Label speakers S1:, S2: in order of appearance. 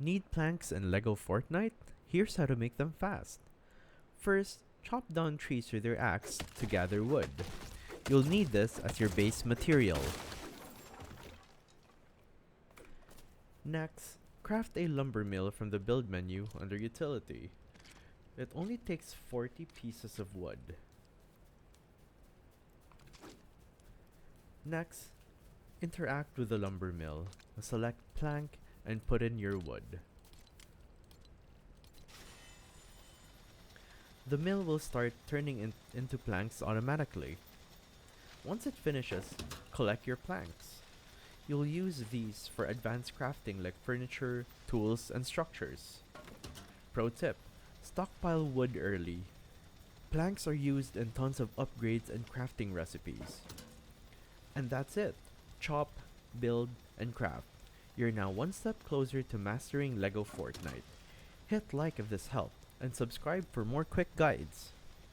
S1: Need planks in LEGO Fortnite? Here's how to make them fast. First, chop down trees with your axe to gather wood. You'll need this as your base material. Next, craft a lumber mill from the build menu under utility. It only takes 40 pieces of wood. Next, interact with the lumber mill. Select plank and put in your wood. The mill will start turning into planks automatically. Once it finishes, collect your planks. You'll use these for advanced crafting like furniture, tools, and structures. Pro tip: stockpile wood early. Planks are used in tons of upgrades and crafting recipes. And that's it. Chop, build, and craft. You're now one step closer to mastering LEGO Fortnite. Hit like if this helped, and subscribe for more quick guides.